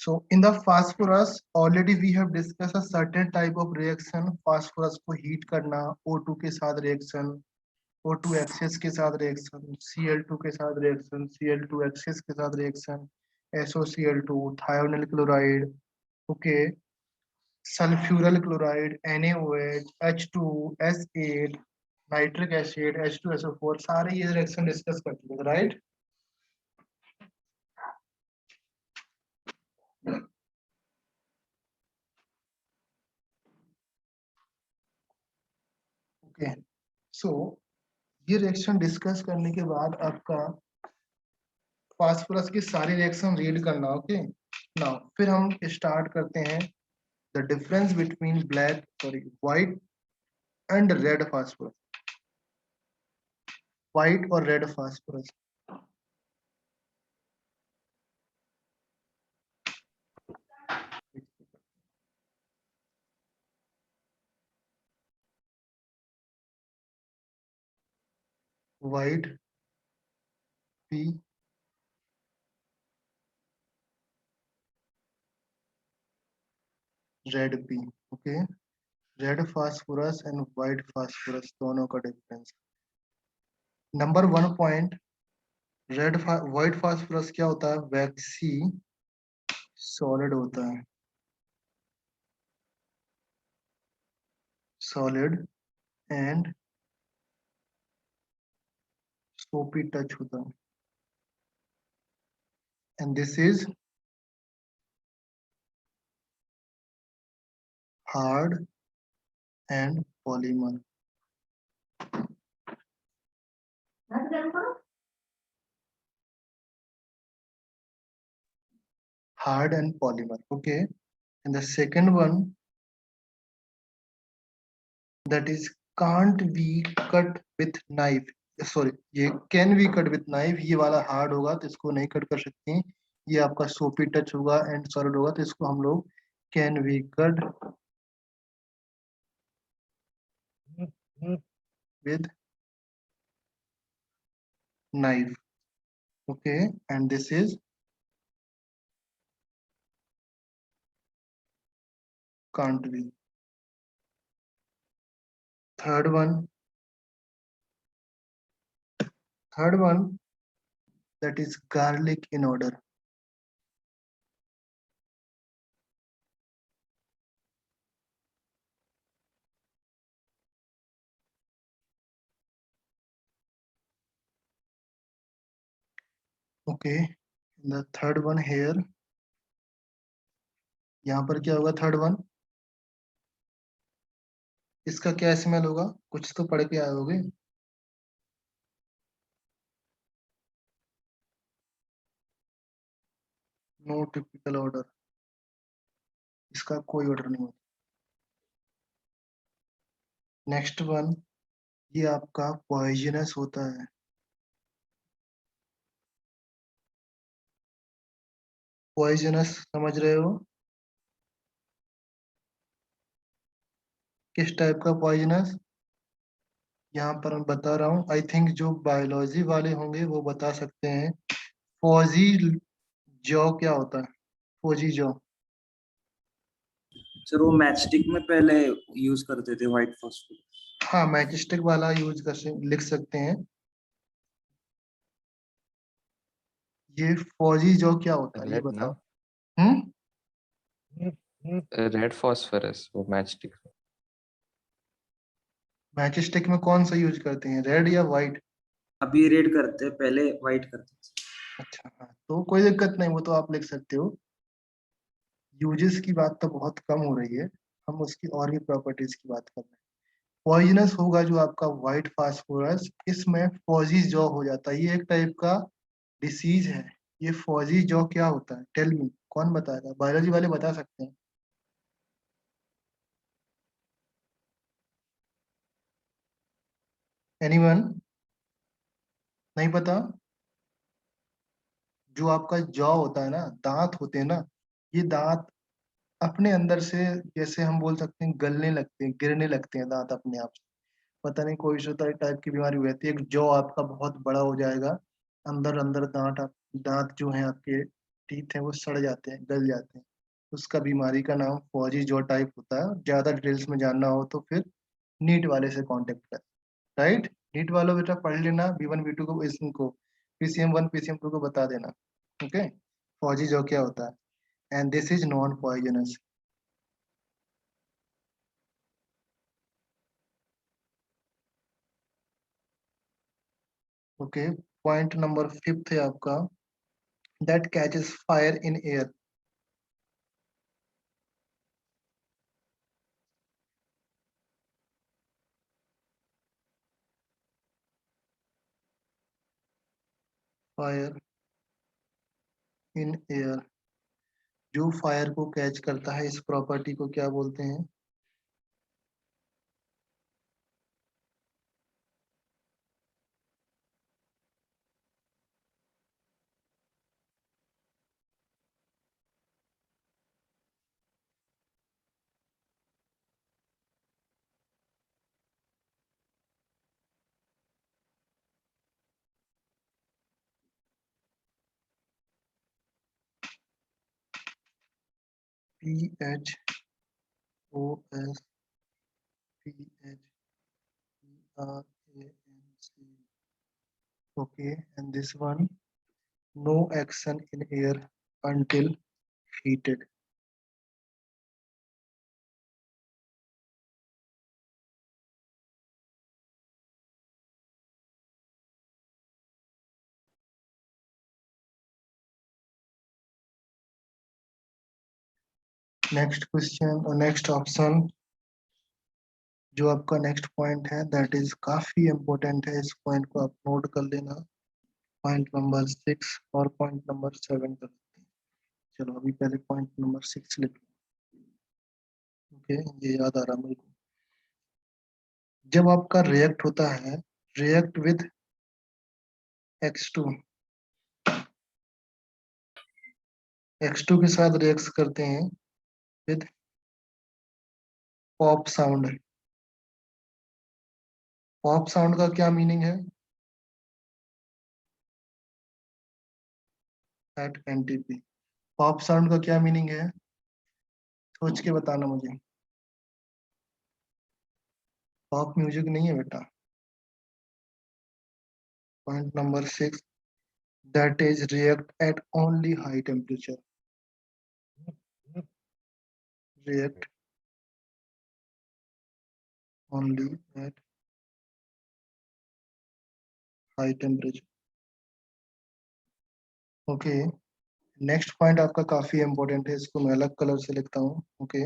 So in the phosphorus, already we have discussed a certain type of reaction. phosphorus को heat करना, O2 के साथ reaction, O2 excess के साथ reaction, Cl2 के साथ reaction, Cl2 excess के साथ reaction, SOCl2, thionyl chloride, okay, sulfuryl chloride, NaOH, H2, S8, nitric acid, H2SO4, सारे ये reaction discuss कर चुके हैं, right? ओके, सो ये रिएक्शन डिस्कस करने के बाद आपका फास्फोरस की सारी रिएक्शन रीड करना। ओके, नाउ फिर हम स्टार्ट करते हैं the difference between black sorry white and red phosphorus, white और red phosphorus. White P, red P. Okay, red phosphorus and white phosphorus दोनों का डिफरेंस। नंबर 1 पॉइंट, व्हाइट फास्फोरस क्या होता है? वैक्सी सॉलिड होता है, सॉलिड एंड सोपी टच होता है, and this is hard and polymer. Hard and polymer. Okay, and the second one, that is can't be cut with knife. Sorry, ये can be cut with knife, ये वाला hard होगा तो इसको नहीं कट कर सकते हैं। ये आपका सोपी टच होगा एंड सॉलिड होगा तो इसको हम लोग can be cut with knife. Okay, and this is can't be. Third one, that is garlic in order. Okay, the third one here, यहाँ पर क्या होगा? थर्ड वन, इसका क्या स्मेल होगा? कुछ तो पढ़ के आए होगे। नो टिपिकल ऑर्डर, इसका कोई ऑर्डर नहीं होता। नेक्स्ट वन, ये आपका पॉइजनस होता है। पॉइजनस समझ रहे हो? किस टाइप का पॉइजनस? यहाँ पर मैं बता रहा हूँ, आई थिंक जो बायोलॉजी वाले होंगे वो बता सकते हैं। फौजी जौ क्या होता है? फौजी जौ। सर वो मैच स्टिक में पहले यूज करते थे व्हाइट फास्फोरस। हाँ, मैचस्टिक वाला यूज कर लिख सकते हैं। ये फौजी जौ क्या होता है ये रेड ना, बताओ। रेड फास्फोरस वो मैचस्टिक। मैचस्टिक में कौन सा यूज करते हैं, रेड या व्हाइट? अभी रेड करते हैं, पहले व्हाइट करते थे। अच्छा, हाँ, तो कोई दिक्कत नहीं, वो तो आप लिख सकते हो। यूजेस की बात तो बहुत कम हो रही है, हम उसकी और भी प्रॉपर्टीज की बात कर रहे हैं। पॉइजनस होगा जो आपका व्हाइट फास्फोरस, इसमें फौजी जौ हो जाता है। ये एक टाइप का डिसीज है। ये फौजी जौ क्या होता है? टेल मी, कौन बताएगा? बायोलॉजी वाले बता सकते हैं। एनीवन? नहीं पता? जो आपका जौ होता है ना, दांत होते हैं ना, ये दांत अपने अंदर से, जैसे हम बोल सकते हैं, गलने लगते हैं, गिरने लगते हैं दांत अपने आप से। पता नहीं कोई सा टाइप की बीमारी हुई थी, एक जौ आपका बहुत बड़ा हो जाएगा, अंदर अंदर दांत जो है आपके टीथ हैं वो सड़ जाते हैं, गल जाते हैं, उसका बीमारी का नाम फौजी जो टाइप होता है। ज्यादा डिटेल्स में जानना हो तो फिर नीट वाले से कांटेक्ट कर, राइट। नीट वालों बेटा पढ़ लेना B1 B2 को, इनको PCM1 PCM2 को बता देना, ओके। फौजी जो क्या होता है, and this is non poisonous. Okay, point number 5 है आपका, that catches fire in air. Fire in air, जो फायर को कैच करता है, इस प्रॉपर्टी को क्या बोलते हैं? PHOSPHERANC. Okay, and this one, no action in air until heated. Next question और नेक्स्ट ऑप्शन, जो आपका नेक्स्ट पॉइंट है, दैट इज काफी इंपॉर्टेंट है, इस पॉइंट को आप नोट कर लेना। पॉइंट नंबर 6 और पॉइंट नंबर 7 कर लेते हैं। चलो अभी पहले पॉइंट नंबर 6 लिख लो। ओके, ये याद आ रहा मेरे को। जब आपका रिएक्ट होता है, रिएक्ट विद X2, X2 के साथ रिएक्ट करते हैं with pop sound. Pop sound का क्या मीनिंग है? At NTP. पॉप साउंड का क्या मीनिंग है? सोच के बताना मुझे। पॉप म्यूजिक नहीं है बेटा। Point number 6, that is react eight only high temperature. React only at high temperature. Okay, next point आपका काफी इंपॉर्टेंट है, इसको मैं अलग कलर से लिखता हूँ। Okay,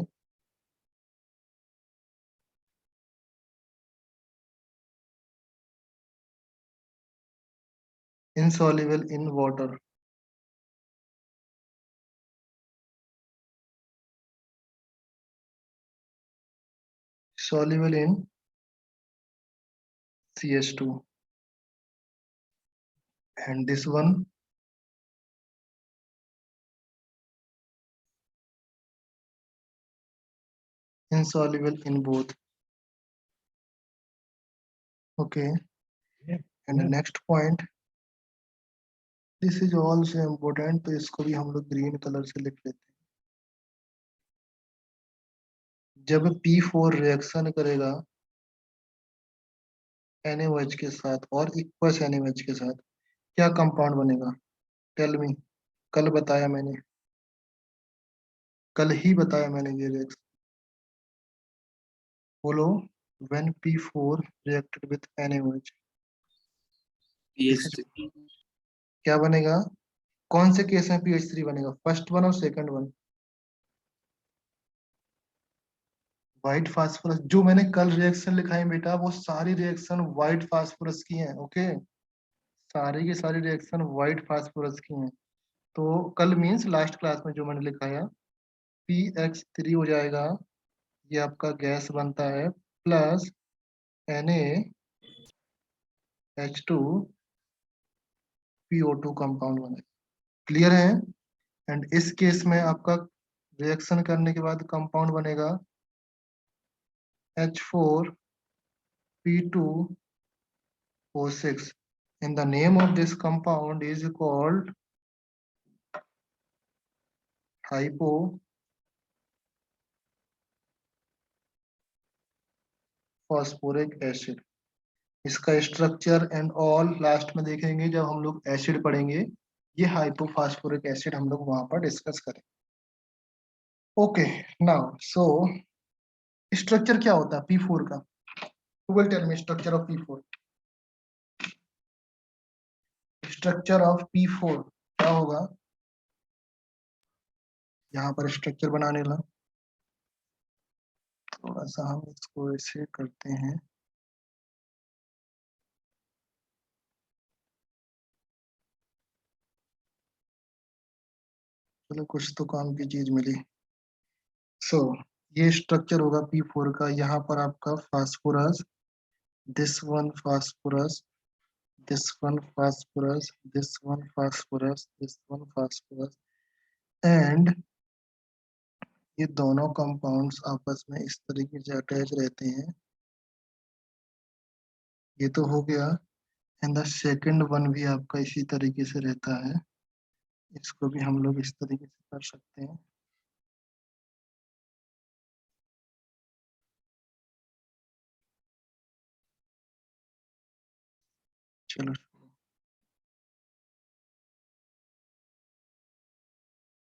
insoluble in water, soluble in CH2, and this one insoluble in both. Okay, and the next point, this is also important, तो इसको भी हम लोग ग्रीन कलर से लिख लेते हैं। जब P4 रिएक्शन करेगा NaOH के साथ और इक्वस NaOH के साथ, क्या कंपाउंड बनेगा? Tell me. कल बताया मैंने, कल ही बताया मैंने ये रिएक्शन। बोलो, when P4 reacted with NaOH, PH3 क्या बनेगा? कौन से केस में PH3 बनेगा? फर्स्ट वन और सेकंड वन? White phosphorus. जो मैंने कल रिएक्शन लिखा है बेटा, वो सारी रिएक्शन व्हाइट फास्फोरस की हैं। ओके, सारी की सारी रिएक्शन व्हाइट फास्फोरस की हैं। तो कल मींस लास्ट क्लास में जो मैंने लिखाया, PX3 हो जाएगा, ये आपका गैस बनता है, प्लस NaH2PO2 कंपाउंड बनेगा। क्लियर है? एंड इस केस में आपका रिएक्शन करने के बाद कंपाउंड बनेगा H4P2O6, and the name of this compound is called hypo phosphoric acid, इसका स्ट्रक्चर एंड ऑल लास्ट में देखेंगे जब हम लोग एसिड पढ़ेंगे। ये हाइपोफॉस्फोरिक एसिड हम लोग वहां पर डिस्कस करें। ओके, नाउ सो स्ट्रक्चर क्या होता है P4 का? Who will tell me structure of P4? Structure of P4 क्या होगा? यहाँ पर स्ट्रक्चर बनाने ला, थोड़ा सा हम इसको ऐसे करते हैं। चलो कुछ तो काम की चीज मिली। सो ये स्ट्रक्चर होगा P4 का। यहाँ पर आपका phosphorus, this one phosphorus, this one phosphorus, this one phosphorus, this one phosphorus, and ये दोनों कंपाउंड्स आपस में इस तरीके से अटैच रहते हैं। ये तो हो गया। एंड द सेकंड वन भी आपका इसी तरीके से रहता है। इसको भी हम लोग इस तरीके से कर सकते हैं। चलो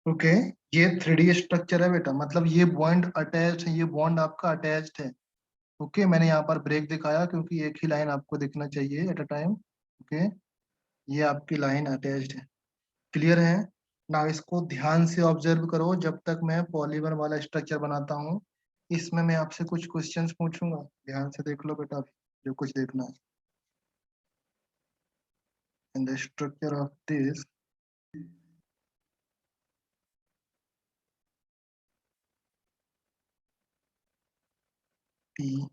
ओके, ये 3D स्ट्रक्चर है बेटा, मतलब ये बॉन्ड अटैच्ड है, ये बॉन्ड आपका अटैच्ड है। ओके, मैंने यहाँ पर ब्रेक दिखाया क्योंकि एक ही लाइन आपको दिखना चाहिए एट अ टाइम। ओके, ये आपकी लाइन अटैच्ड है। क्लियर है ना? इसको ध्यान से ऑब्जर्व करो जब तक मैं पॉलीमर वाला स्ट्रक्चर बनाता हूँ। इसमें मैं आपसे कुछ क्वेश्चंस पूछूंगा, ध्यान से देख लो बेटा जो कुछ देखना है। In the structure of this P,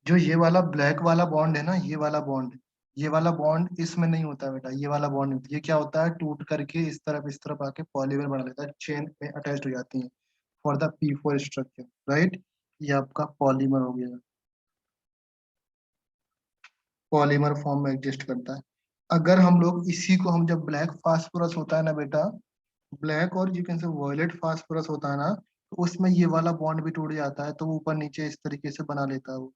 जो ये वाला ब्लैक वाला बॉन्ड है ना, ये वाला बॉन्ड, ये वाला बॉन्ड इसमें नहीं होता बेटा, ये वाला बॉन्ड नहीं होता। ये क्या होता है, टूट करके इस तरफ आके पॉलीमर बना लेता है, चेन में अटैच हो जाती है for the P4 structure, right. ये आपका पॉलीमर हो गया, पॉलीमर फॉर्म में एग्जिस्ट करता है। अगर हम लोग इसी को हम जब ब्लैक फास्फोरस होता है ना बेटा, ब्लैक और you can say violet phosphorus होता है ना, तो उसमें ये वाला बॉन्ड भी टूट जाता है, तो वो ऊपर नीचे इस तरीके से बना लेता है। वो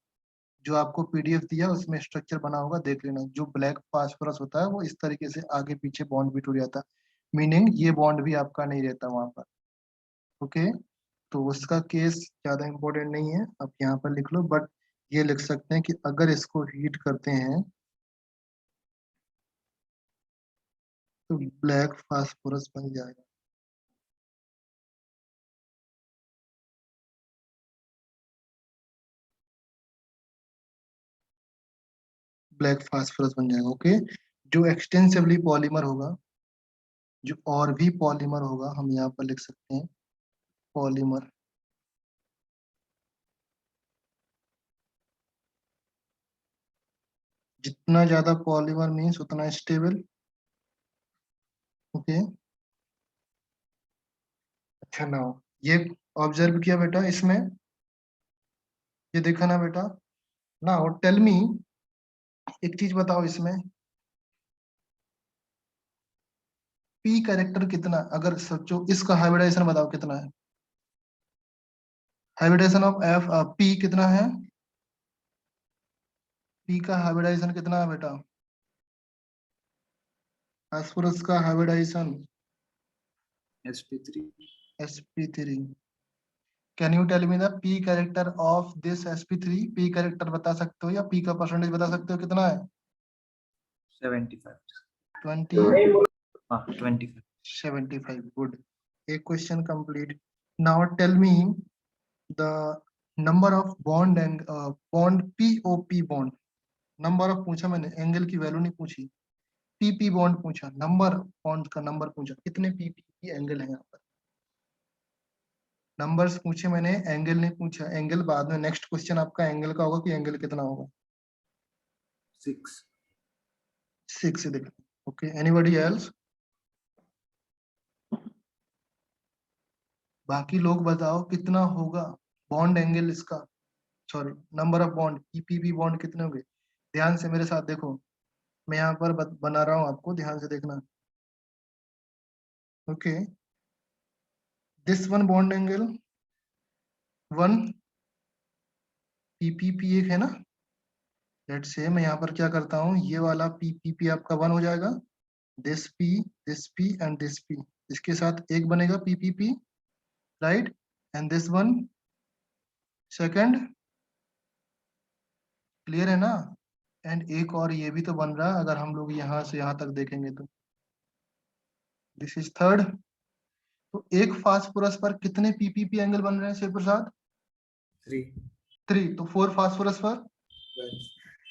जो आपको PDF दिया उसमें स्ट्रक्चर बना होगा, देख लेना। जो ब्लैक फास्फोरस होता है वो इस तरीके से आगे पीछे बॉन्ड भी टूट जाता है, मीनिंग ये बॉन्ड भी आपका नहीं रहता वहां पर। ओके, तो उसका केस ज्यादा इंपॉर्टेंट नहीं है, आप यहाँ पर लिख लो। बट ये लिख सकते हैं कि अगर इसको हीट करते हैं तो ब्लैक फास्फोरस बन जाएगा। ब्लैक फास्फोरस बन जाएगा। ओके, जो एक्सटेंसिवली पॉलीमर होगा, जो और भी पॉलीमर होगा, हम यहाँ पर लिख सकते हैं पॉलीमर। जितना ज्यादा पॉलीमर मीन्स उतना स्टेबल। ओके, अच्छा नाउ ये ऑब्जर्व किया बेटा, इसमें ये देखा ना बेटा। नाउ टेल मी, एक चीज बताओ, इसमें पी कैरेक्टर कितना, अगर सोचो इसका हाइब्रिडाइजेशन बताओ कितना है। हाइब्रिडाइजेशन ऑफ एफ पी कितना है? पी का हाइब्रिडाइजेशन कितना है बेटा? फास्फोरस का hybridisation sp3 sp3। Can you tell me the P character of this sp3? P character बता सकते हो या पी का परसेंटेज बता सकते हो कितना है? 75 20, हाँ 25 75, गुड। एक question complete. Now tell me the number of bond and bond P O P bond, number of पूछा मैंने, एंगल की वैल्यू नहीं पूछी। पीपी बॉन्ड पूछा, नंबर बॉन्ड का नंबर पूछा, कितने पीपी एंगल है यहाँ पर। नंबर्स पूछे मैंने, एंगल नहीं पूछा। एंगल बाद में, नेक्स्ट क्वेश्चन आपका एंगल का होगा कि एंगल कितना होगा। 6. 6 देख। Okay, anybody else? बाकी लोग बताओ कितना होगा बॉन्ड एंगल इसका, sorry number of bond PP bond कितने होंगे। ध्यान से मेरे साथ देखो, मैं यहाँ पर बना रहा हूँ, आपको ध्यान से देखना। Okay, this one bond angle 1 PPP एक है ना। लेट्स से मैं यहाँ पर क्या करता हूँ, ये वाला पीपीपी आपका 1 हो जाएगा, this P and this P, इसके साथ एक बनेगा PPP, right, and this one second, clear है ना। एंड एक और ये भी तो बन रहा है, अगर हम लोग यहाँ से यहाँ तक देखेंगे तो दिस इज थर्ड। तो एक फास्फोरस पर कितने पीपीपी एंगल बन रहे हैं शिव प्रसाद? 3. 3। तो 4 फास्फोरस पर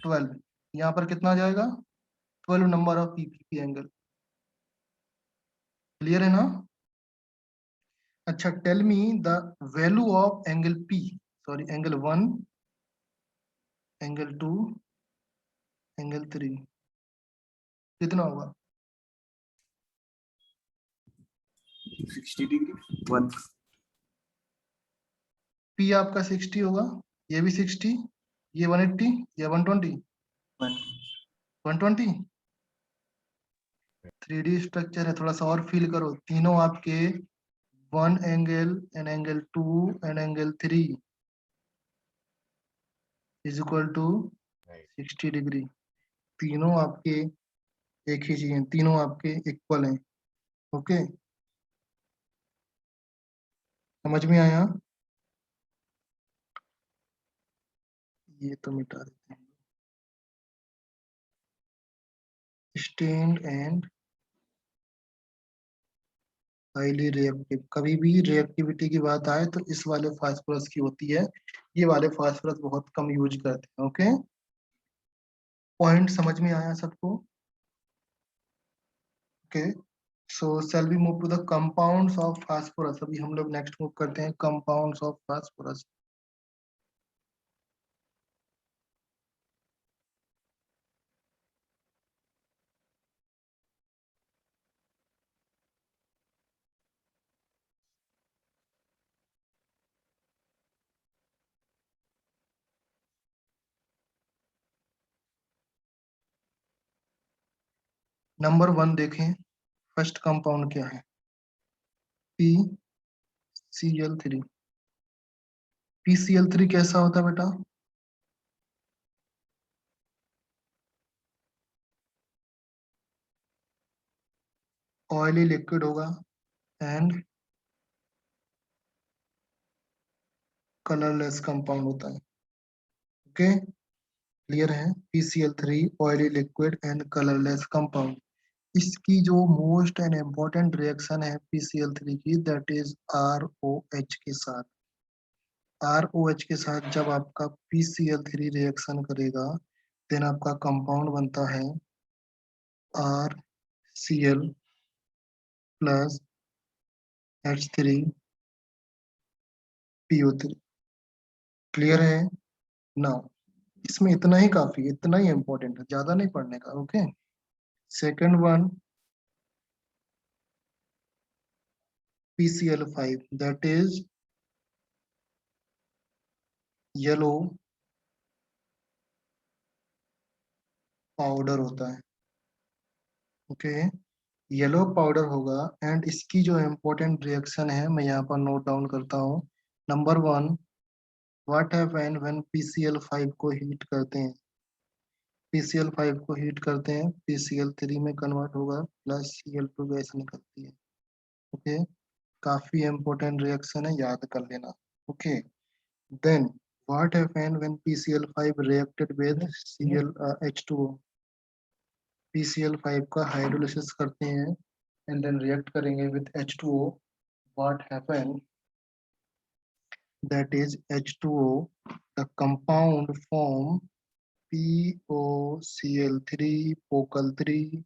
12, यहाँ पर कितना आ जाएगा, 12 number of P P P angle. Clear है ना। अच्छा, tell me the value of angle P, sorry angle 1, angle 2, angle 3 कितना होगा? 60 degree. 1. पी आपका 60 होगा, ये भी 60, ये 180 या 120? 1. 120। 3D स्ट्रक्चर है, थोड़ा सा और फील करो। तीनों आपके 1 angle and angle 2 and angle 3 is equal to 60 degree. तीनों आपके एक ही चीज है, तीनों आपके इक्वल हैं। ओके, समझ में आया? ये तो मिटा देते हैं। स्टेन्ड एंड हाईली रिएक्टिव, कभी भी रिएक्टिविटी की बात आए तो इस वाले फास्फोरस की होती है, ये वाले फास्फोरस बहुत कम यूज करते हैं। ओके, पॉइंट समझ में आया सबको? Okay, so shall we move to the compounds of phosphorus? अभी हम लोग नेक्स्ट मूव करते हैं compounds of phosphorus। नंबर 1 देखें, फर्स्ट कंपाउंड क्या है, PCl3। PCl3 कैसा होता है बेटा? ऑयली लिक्विड होगा एंड कलरलेस कंपाउंड होता है। ओके, क्लियर है। PCl3 oily liquid and colourless compound. इसकी जो मोस्ट एंड इम्पोर्टेंट रिएक्शन है PCl3 की, दैट इज ROH के साथ। ROH के साथ जब आपका PCl3 रिएक्शन करेगा, देन आपका कंपाउंड बनता है RCl प्लस H3PO3। क्लियर है ना। इसमें इतना ही काफी है, इतना ही इम्पोर्टेंट है, ज्यादा नहीं पढ़ने का। Okay, second one PCl5, that is yellow powder होता है। ओके, येलो पाउडर होगा एंड इसकी जो इम्पोर्टेंट रिएक्शन है मैं यहाँ पर नोट डाउन करता हूँ। Number 1, what happen when PCl5 को हीट करते हैं। PCl5 को हीट करते हैं, PCl3 में कन्वर्ट होगा प्लस Cl2 गैस निकलती है। ओके, काफी इम्पोर्टेंट रिएक्शन है, याद कर लेना। Okay, then what happen when PCl5 reacted with H2O। PCl5 का हाइड्रोलिसिस करते हैं एंड देन रिएक्ट करेंगे with H2O। What happen that is H2O, the compound form POCl3 focal 3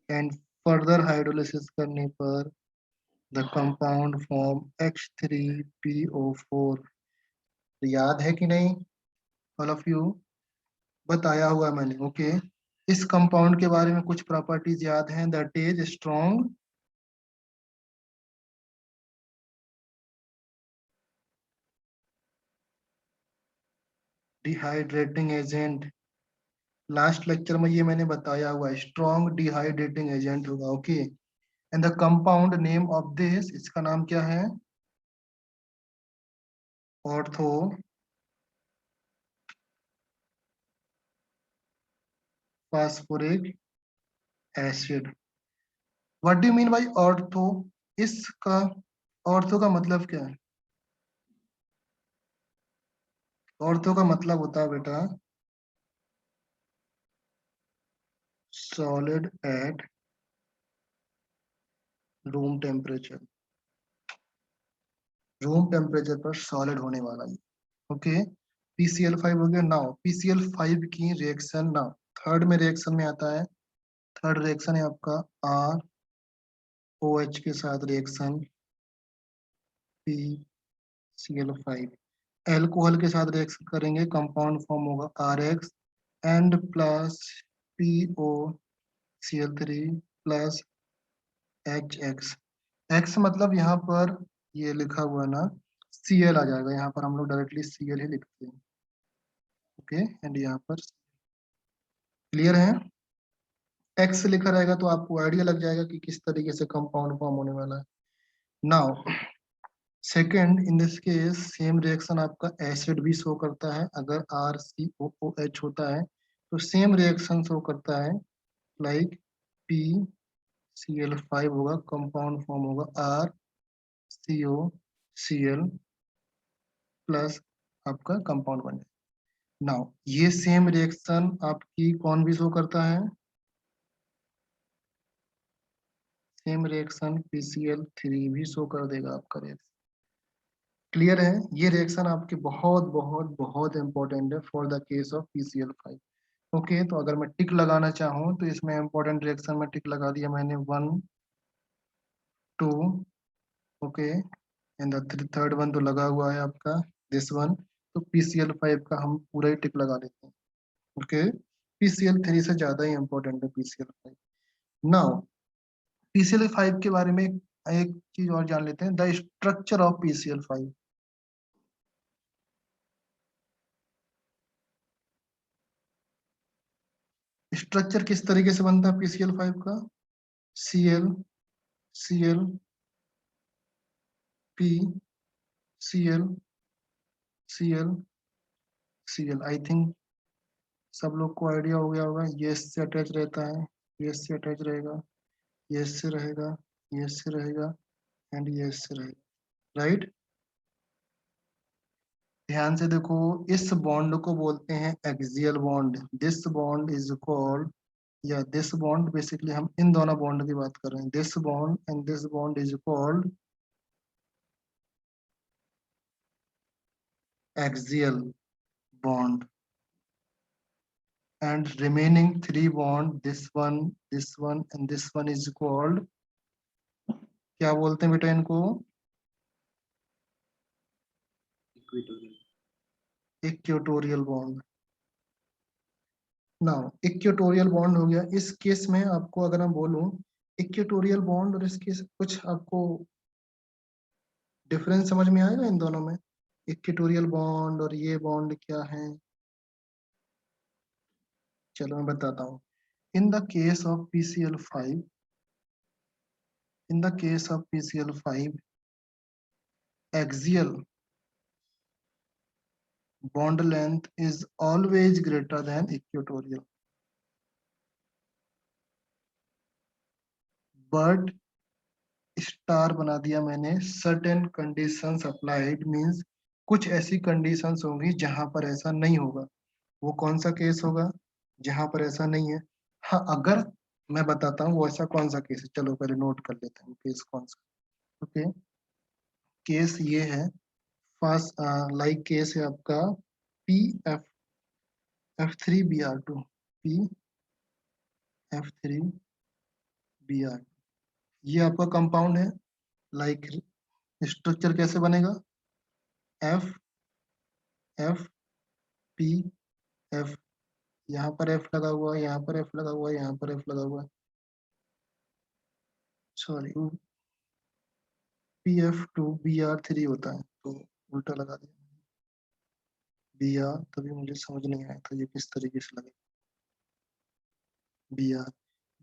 and further hydrolysis करने पर the compound form H3PO4। याद है कि नहीं all of you? बताया हुआ है मैंने। ओके इस कंपाउंड के बारे में कुछ प्रॉपर्टीज याद हैं, that is strong, dehydrating agent. Last lecture में ये मैंने बताया हुआ है, स्ट्रॉन्ग डिहाइड्रेटिंग एजेंट होगा। Okay and the compound name of this, इसका नाम क्या है? Ortho phosphoric acid. What do you mean by ortho? इसका ऑर्थो का मतलब क्या है? ऑर्थो का मतलब होता है बेटा solid at room temperature, room temperature पर सॉलिड होने वाला है। ओके PCl5 हो गया। नाउ PCl5 की रिएक्शन, नाउ थर्ड में रिएक्शन में आता है। थर्ड रिएक्शन है आपका ROH के साथ रिएक्शन PCl5, एल्कोहल के साथ रिएक्शन करेंगे, कंपाउंड फॉर्म होगा RX and plus POCl3 plus HX। X मतलब यहाँ पर ये लिखा हुआ ना Cl आ जाएगा, यहाँ पर हम लोग डायरेक्टली Cl ही लिखते हैं। ओके एंड यहाँ पर क्लियर है? X लिखा रहेगा तो आपको आइडिया लग जाएगा कि किस तरीके से कंपाउंड फॉर्म होने वाला है। Now second in this case same reaction आपका एसिड भी शो करता है, अगर RCOOH होता है तो सेम रिएक्शन शो करता है, लाइक PCl5 होगा, कंपाउंड फॉर्म होगा RCOCl प्लस आपका कंपाउंड बन जाए। नाउ ये सेम रिएक्शन आपकी कौन भी शो करता है? सेम रिएक्शन PCl3 भी शो कर देगा आपका रिएक्शन। क्लियर है? ये रिएक्शन आपके बहुत बहुत बहुत इंपॉर्टेंट है for the case of PCl5। Okay तो अगर मैं टिक लगाना चाहूँ तो इसमें इंपॉर्टेंट रिएक्शन में टिक लगा दिया मैंने 1 2। Okay and the third one तो लगा हुआ है आपका दिस वन, तो PCl5 का हम पूरा ही टिक लगा देते हैं। ओके PCl3 से ज्यादा ही इंपॉर्टेंट है PCl5। नाउ PCl5 के बारे में एक चीज और जान लेते हैं, the structure of PCl5। Structure किस तरीके से बनता है PCl5 का? Cl Cl P Cl Cl Cl। I think सब लोग को आइडिया हो गया होगा, ये इससे अटैच रहता है, ये इससे अटैच रहेगा, ये इससे रहेगा, ये इससे रहेगा एंड ये इससे रहेगा, राइट? ध्यान से देखो, इस बॉन्ड को बोलते हैं axial bond. This bond is called, या दिस बॉन्ड, बेसिकली हम इन दोनों बॉन्ड की बात कर रहे हैं, this bond and this bond is called axial bond, and remaining three bond, this one and this one is called, क्या बोलते हैं बेटा इनको? Equatorial bond. Now equatorial bond हो गया। इस केस में आपको अगर मैं बोलूं इक्वेटोरियल बॉन्ड और इसके कुछ आपको डिफरेंस समझ में आएगा इन दोनों में? इक्वेटोरियल बॉन्ड और ये बॉन्ड क्या है? चलो मैं बताता हूँ। In the case of PCl5, in the case of PCl5, axial bond length is always greater than equatorial, but star बना दिया मैंने, certain conditions applied means कुछ ऐसी conditions होंगी जहां पर ऐसा नहीं होगा। वो कौन सा केस होगा जहां पर ऐसा नहीं है? हाँ अगर मैं बताता हूँ वो ऐसा कौन सा केस है, चलो पहले नोट कर लेते हैं केस कौन सा। ओके केस ये है फास्ट लाइक केस है आपका P F F3Br2 P F3Br, ये आपका कंपाउंड है। लाइक स्ट्रक्चर कैसे बनेगा, F F P F, यहाँ पर F लगा हुआ है, यहाँ पर F लगा हुआ है, यहाँ पर F लगा हुआ है, सॉरी PF2Br3 होता है, तो उल्टा लगा दिया Br, तभी मुझे समझ नहीं आया था ये किस तरीके से लगे Br।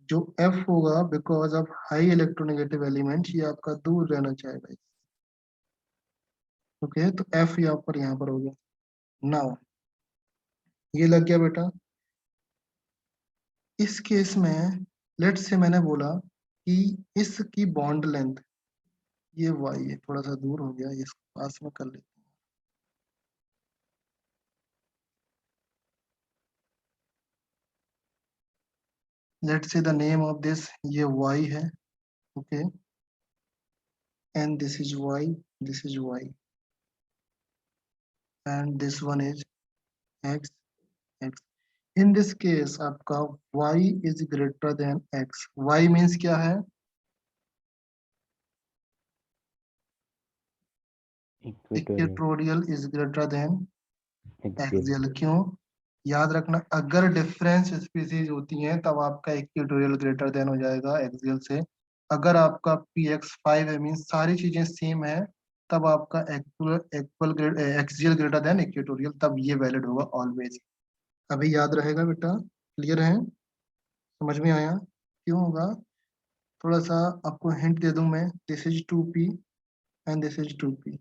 जो F होगा because of high electronegative element, ये आपका दूर रहना चाहेगा। ओके, तो F यहाँ पर हो गया। नाउ ये लग गया बेटा। इस केस में लेट से मैंने बोला कि इसकी बॉन्ड लेंथ ये y है, थोड़ा सा दूर हो गया, इसको पास में कर लेते हैं। लेट से द नेम ऑफ दिस, ये y है, okay, and this is y, this is y, and this one is x x। In this case आपका y is greater than x। y means क्या है, equatorial is greater than axial. क्यों, याद रखना, अगर difference species होती हैं तब आपका इक्वेटोरियल ग्रेटर देन हो जाएगा एक्सियल से। अगर आपका px5 है, मीन्स सारी चीजें सेम है, तब आपका actual axial greater than equatorial, तब ये वैलिड होगा ऑलवेज। अभी याद रहेगा बेटा, क्लियर है, समझ में आया क्यों होगा। थोड़ा सा आपको हिंट दे दूं मैं, this is 2p and this is 2p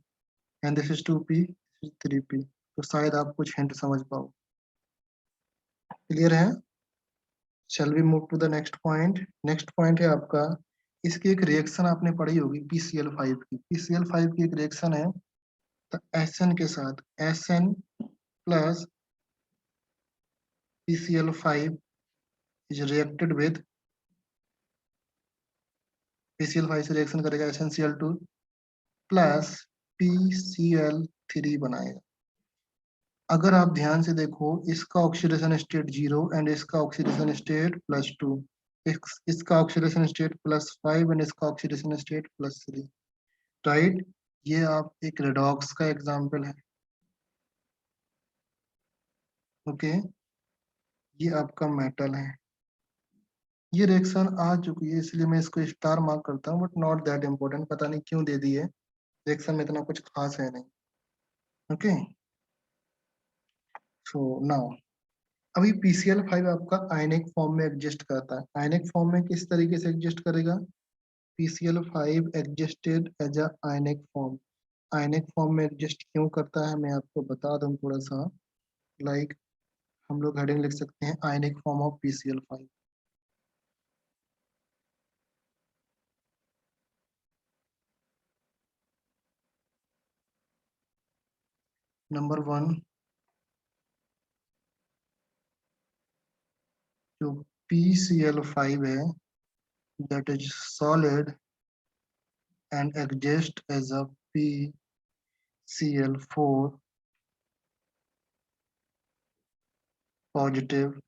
and this is 2p, this is 3p, तो शायद आप कुछ हिंट समझ पाओ। क्लियर है, shall we move to the next point. Next point है आपका, इसकी एक रिएक्शन आपने पढ़ी होगी PCl5 की। PCl5 की एक रिएक्शन है, तो SN के साथ SN plus PCl5 is reacted with, PCl5 से रिएक्शन करेगा SnCl2 प्लस PCl3 बनाएगा। अगर आप ध्यान से देखो, इसका ऑक्सीडेशन स्टेट 0 एंड इसका ऑक्सीडेशन स्टेट +2, इसका ऑक्सीडेशन स्टेट +5 एंड इसका ऑक्सीडेशन स्टेट +3, राइट। ये आप एक रेडॉक्स का एग्जाम्पल है, ओके। ये आपका मेटल है, ये रिएक्शन आ चुकी है, इसलिए मैं इसको स्टार मार्क करता हूँ, बट नॉट दैट इम्पोर्टेंट, पता नहीं क्यों दे दी है, रिएक्शन में इतना कुछ खास है नहीं, ओके। सो नाउ, अभी PCl5 आपका आयनिक फॉर्म में एग्जिस्ट करता है। आयनिक फॉर्म में किस तरीके से एग्जिस्ट करेगा, PCl5 existed as a ionic form. Ionic form में एग्जिस्ट क्यों करता है मैं आपको बता दूं थोड़ा सा। लाइक हम लोग हेडिंग लिख सकते हैं, ionic form of PCl5। Number 1, जो PCl5 है, that is solid and exist as a PCl4 positive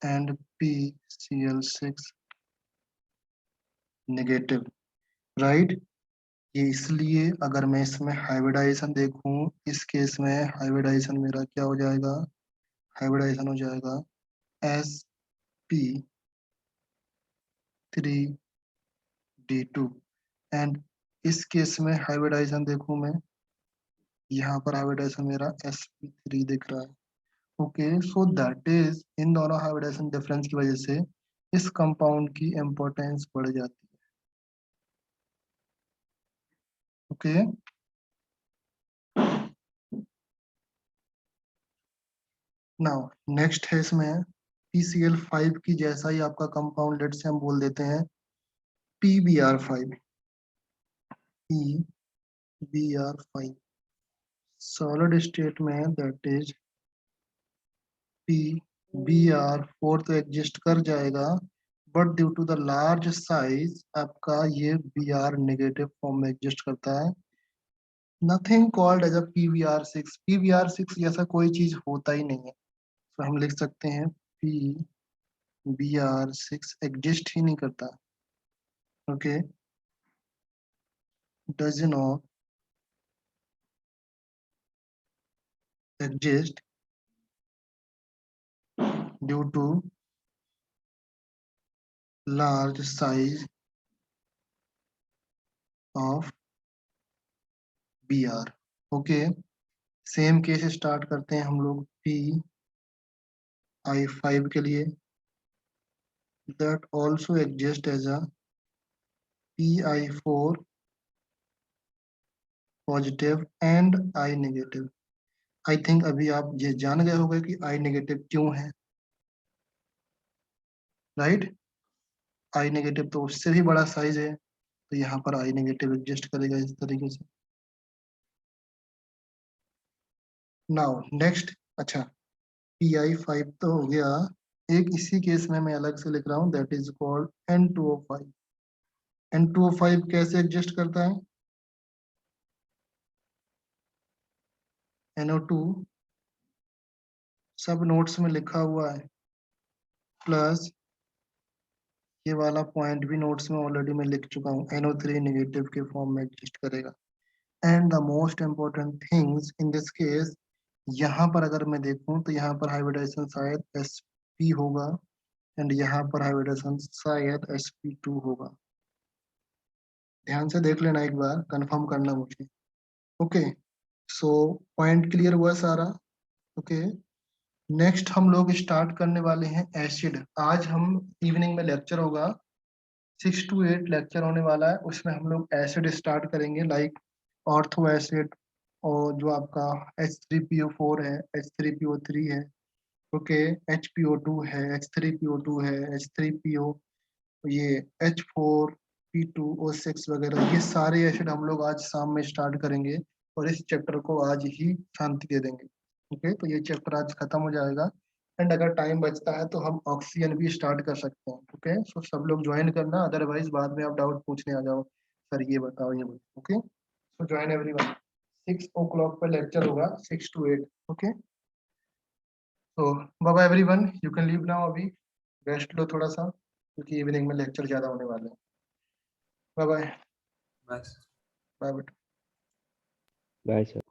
and PCl6 negative, right। ये इसलिए, अगर मैं इसमें हाइब्रिडाइजेशन देखूं, इस केस में हाइब्रिडाइजेशन मेरा क्या हो जाएगा, हाइब्रिडाइजेशन हो जाएगा sp3d2, एंड इस केस में हाइब्रिडाइजेशन देखूं मैं, यहाँ पर हाइब्रिडाइजेशन मेरा sp3 दिख रहा है, ओके। सो दैट इज, इन दोनों हाइब्रिडाइजेशन डिफरेंस की वजह से इस कंपाउंड की इंपॉर्टेंस बढ़ जाती है, ओके। नाउ नेक्स्ट है इसमें PCl5 की जैसा ही आपका कंपाउंड, लेट से हम बोल देते हैं PBr5, PBr5 सॉलिड स्टेट में, दैट इज PBr4 तो एग्जिस्ट कर जाएगा, but due to the large size आपका ये Br नेगेटिव फॉर्म में एग्जिस्ट करता है, nothing called as a PVR6। PVR6 जैसा कोई चीज होता ही नहीं है, तो हम लिख सकते हैं PVR6 एग्जिस्ट ही नहीं करता। Okay, does not exist due to large size of BR। Okay, same case start करते हैं हम लोग PI5 के लिए, that also exist as a PI4 positive and I negative. I think अभी आप ये जान गए होंगे कि I नेगेटिव क्यों है, राइट? I नेगेटिव तो उससे भी बड़ा साइज है, तो यहाँ पर I नेगेटिव एग्जिस्ट करेगा इस तरीके से। नाउ नेक्स्ट, अच्छा PI5 तो हो गया, एक इसी केस में मैं अलग से लिख रहा हूँ, that is called N2O5। N2O5 कैसे एग्जिस्ट करता है? NO2 सब नोट्स में लिखा हुआ है, प्लस ये वाला पॉइंट भी नोट्स में ऑलरेडी मैं लिख चुका हूँ, NO3 नेगेटिव के फॉर्म में एग्जिस्ट करेगा। And the most important things in this case, यहाँ पर अगर मैं देखूं तो यहाँ पर हाइब्रिडाइजेशन शायद sp होगा, एंड यहाँ पर हाइब्रिडाइजेशन शायद sp2 होगा। ध्यान से देख लेना, एक बार कंफर्म करना मुझे। ओके, सो पॉइंट क्लियर हुआ सारा। ओके, नेक्स्ट हम लोग स्टार्ट करने वाले हैं एसिड। आज हम इवनिंग में लेक्चर होगा, 6 to 8 लेक्चर होने वाला है, उसमें हम लोग एसिड स्टार्ट करेंगे, लाइक ऑर्थो एसिड, और जो आपका H3PO4 है, H3PO3 है, ओके, HPO2 है, H3PO2 है, H3PO, ये H4P2O6 वगैरह, ये सारे एसिड हम लोग आज शाम में स्टार्ट करेंगे, और इस चैप्टर को आज ही शांति दे देंगे। ओके, तो ये चैप्टर आज खत्म हो जाएगा, एंड अगर टाइम बचता है तो हम ऑक्सीजन भी स्टार्ट कर सकते हैं। ओके, सो सब लोग ज्वाइन करना, अदरवाइज बाद में आप डाउट पूछने आ जाओ, सर ये बताओ ये बताओ। ओके, सो ज्वाइन एवरीवन, 6 o'clock पे लेक्चर होगा, 6 to 8। ओके, तो bye bye everyone, you can leave now. अभी रेस्ट लो थोड़ा सा, क्योंकि इवनिंग में लेक्चर ज्यादा होने वाले हैं। Bye bye. बस बाय बेटा। Bye, sir.